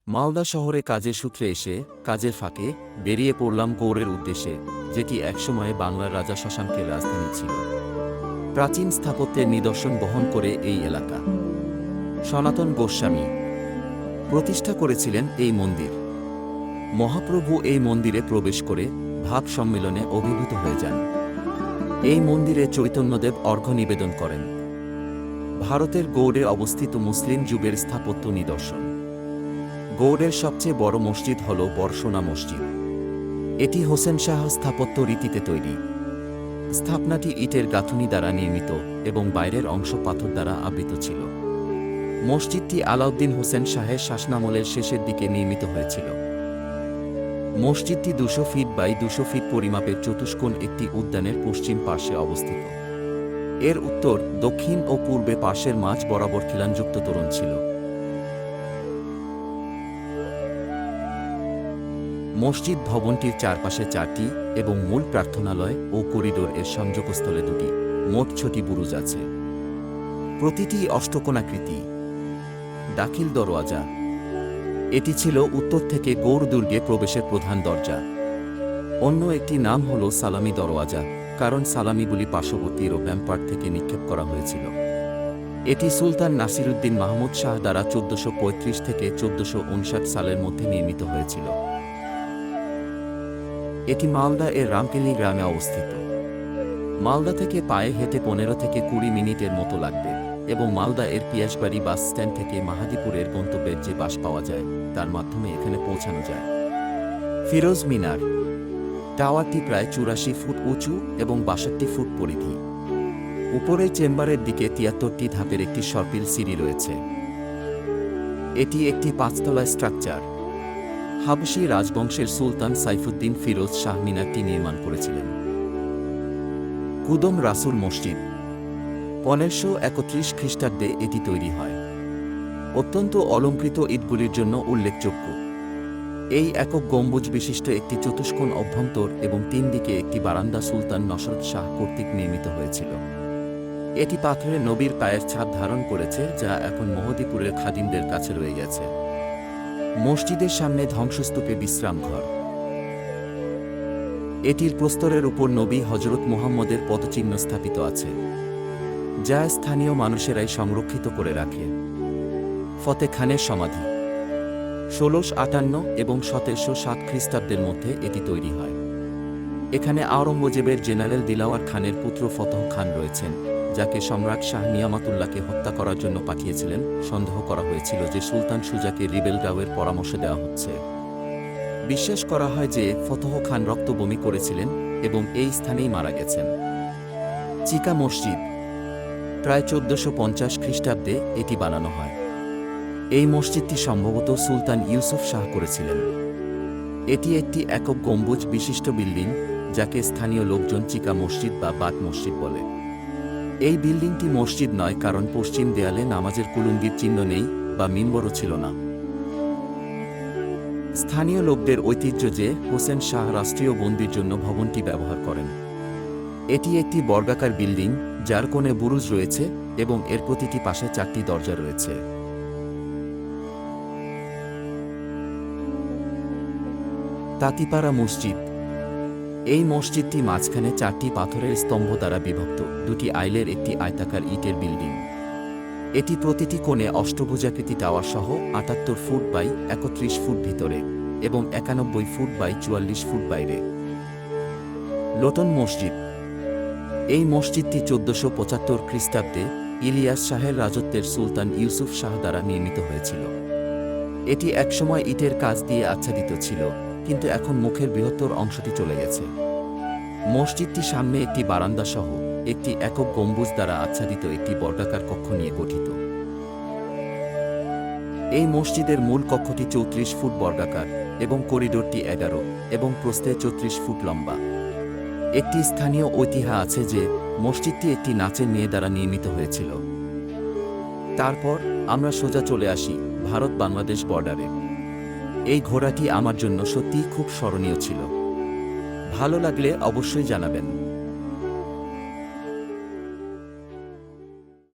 মালদা শহরে কাজের সূত্রে এসে কাজের ফাঁকে বেরিয়ে পড়লাম গৌড়ের উদ্দেশ্যে, যেটি একসময়ে বাংলার রাজা শশাঙ্কের রাজধানী ছিল। প্রাচীন স্থাপত্যের নিদর্শন বহন করে এই এলাকা সনাতন গোস্বামী প্রতিষ্ঠা করেছিলেন এই মন্দির। মহাপ্রভু এই মন্দিরে প্রবেশ করে ভাব সম্মেলনে অভিভূত হয়ে যান। এই মন্দিরে চৈতন্যদেব অর্ঘ্য নিবেদন করেন। ভারতের গৌড়ে অবস্থিত মুসলিম যুগের স্থাপত্য নিদর্শন। গৌড়ের সবচেয়ে বড় মসজিদ হল বরসোনা মসজিদ। এটি হোসেন শাহ স্থাপত্য রীতিতে তৈরি। স্থাপনাটি ইটের গাঁথুনি দ্বারা নির্মিত এবং বাইরের অংশ পাথর দ্বারা আবৃত ছিল। মসজিদটি আলাউদ্দিন হোসেন শাহের শাসনামলের শেষের দিকে নির্মিত হয়েছিল। মসজিদটি 200 ফিট বাই 200 ফিট পরিমাপের চতুষ্কোণ একটি উদ্যানের পশ্চিম পার্শ্বে অবস্থিত। এর উত্তর, দক্ষিণ ও পূর্বে পার্শ্বের মাঝ বরাবর খিলানযুক্ত তোরণ ছিল। মসজিদ ভবনটির চারপাশে 4টি এবং মূল প্রার্থনালয় ও করিডোর এর সংযোগস্থলে 2টি মোট 6টি বুরুজ আছে। প্রতিটি অষ্টকোণাকৃতি। দাখিল দরওয়াজা। এটি ছিল উত্তর থেকে গৌড় দুর্গে প্রবেশের প্রধান দরজা। অন্য একটি নাম হল সালামি দরওয়াজা, কারণ সালামিগুলি পার্শ্ববর্তী রোপ্যাম্পার থেকে নিক্ষেপ করা হয়েছিল। এটি সুলতান নাসিরুদ্দিন মাহমুদ শাহ দ্বারা 1435 থেকে 1459 সালের মধ্যে নির্মিত হয়েছিল। এটি মালদা এর রামকেলি গ্রামে অবস্থিত। মালদা থেকে পায়ে হেঁটে 15 থেকে 20 মিনিটের মতো লাগবে এবং মালদা এর পিয়াসবাড়ি বাস স্ট্যান্ড থেকে মাহাদিপুরের গন্তব্যের যে বাস পাওয়া যায় তার মাধ্যমে এখানে পৌঁছানো যায়। ফিরোজ মিনার। টাওয়ারটি প্রায় 84 ফুট উঁচু এবং 62 ফুট পরিধি। উপরে চেম্বারের দিকে 73টি ধাপের একটি সর্পিল সিঁড়ি রয়েছে। এটি একটি 5তলা স্ট্রাকচার। হাবশি রাজবংশের সুলতান সাইফুদ্দিন ফিরোজ শাহ মিনারটি নির্মাণ করেছিলেন। কুদম রাসুল মসজিদ। 1531 খ্রিস্টাব্দে এটি তৈরি হয়। অত্যন্ত অলঙ্কৃত ইটগুলির জন্য উল্লেখযোগ্য। এই একক গম্বুজ বিশিষ্ট একটি চতুষ্কোণ অভ্যন্তর এবং 3 দিকে একটি বারান্দা সুলতান নসরত শাহ কর্তৃক নির্মিত হয়েছিল। এটি পাথরের নবীর পায়ের ছাপ ধারণ করেছে, যা এখন মহদীপুরের খাদিমদের কাছে রয়ে গেছে। মসজিদের সামনে ধ্বংসস্তূপে বিশ্রামঘর। এটির প্রস্তরের উপর নবী হজরত মুহাম্মদের পদচিহ্ন স্থাপিত আছে, যা স্থানীয় মানুষেরাই সংরক্ষিত করে রাখে। ফতে খানের সমাধি। 1658 এবং 1707 খ্রিস্টাব্দের মধ্যে এটি তৈরি হয়। এখানে আওরঙ্গজেবের জেনারেল দিলাওয়ার খানের পুত্র ফতহ খান রয়েছেন, যাকে সম্রাট শাহ নিয়ামাতুল্লাহকে হত্যা করার জন্য পাঠিয়েছিলেন। সন্দেহ করা হয়েছিল যে সুলতান সুজাকে রিবেলগাঁওয়ের পরামর্শ দেওয়া হচ্ছে। বিশ্বাস করা হয় যে ফতহ খান রক্ত বমি করেছিলেন এবং এই স্থানেই মারা গেছেন। চিকা মসজিদ। প্রায় 1450 খ্রিস্টাব্দে এটি বানানো হয়। এই মসজিদটি সম্ভবত সুলতান ইউসুফ শাহ করেছিলেন। এটি একটি একক গম্বুজ বিশিষ্ট বিল্ডিং, যাকে স্থানীয় লোকজন চিকা মসজিদ বা বাট মসজিদ বলে। এই বিল্ডিংটি মসজিদ নয়, কারণ পশ্চিম দেয়ালে নামাজের কুলুঙ্গির চিহ্ন নেই বা মিম্বরও ছিল না। স্থানীয় লোকদের ঐতিহ্য যে হোসেন শাহ রাষ্ট্রীয় বন্দির জন্য ভবনটি ব্যবহার করেন। এটি একটি বর্গাকার বিল্ডিং, যার কোণে বুরুজ রয়েছে এবং এর প্রতিটি পাশে 4টি দরজা রয়েছে। তাঁতিপাড়া মসজিদ। এই মসজিদটি মাঝখানে 4টি পাথরের স্তম্ভ দ্বারা বিভক্ত, 2টি আইলের একটি আয়তাকার ইটের বিল্ডিং। এটি প্রতিটি কোণে অষ্টভুজাকৃতি টাওয়ার সহ 78 ফুট বাই 31 ফুট ভিতরে এবং 91 ফুট বাই 44 ফুট বাইরে। লোটন মসজিদ। এই মসজিদটি 1475 খ্রিস্টাব্দে ইলিয়াস শাহের রাজত্বের সুলতান ইউসুফ শাহ দ্বারা নির্মিত হয়েছিল। এটি একসময় ইটের কাজ দিয়ে আচ্ছাদিত ছিল, কিন্তু এখন মুখের বৃহত্তর অংশটি চলে গেছে। মসজিদটি সামনে একটি বারান্দা সহ একটি একক গম্বুজ দ্বারা আচ্ছাদিত একটি বর্গাকার কক্ষ নিয়ে গঠিত। এই মসজিদের মূল কক্ষটি 34 ফুট বর্গাকার এবং করিডোরটি 11 এবং প্রস্থে 34 ফুট লম্বা। একটি স্থানীয় ঐতিহ্য আছে যে মসজিদটি একটি নাচের মেয়ে দ্বারা নির্মিত হয়েছিল। তারপর আমরা সোজা চলে আসি ভারত বাংলাদেশ বর্ডারে। এই ঘোড়াটি আমার জন্য সত্যিই খুব স্মরণীয় ছিল। ভালো লাগলে অবশ্যই জানাবেন।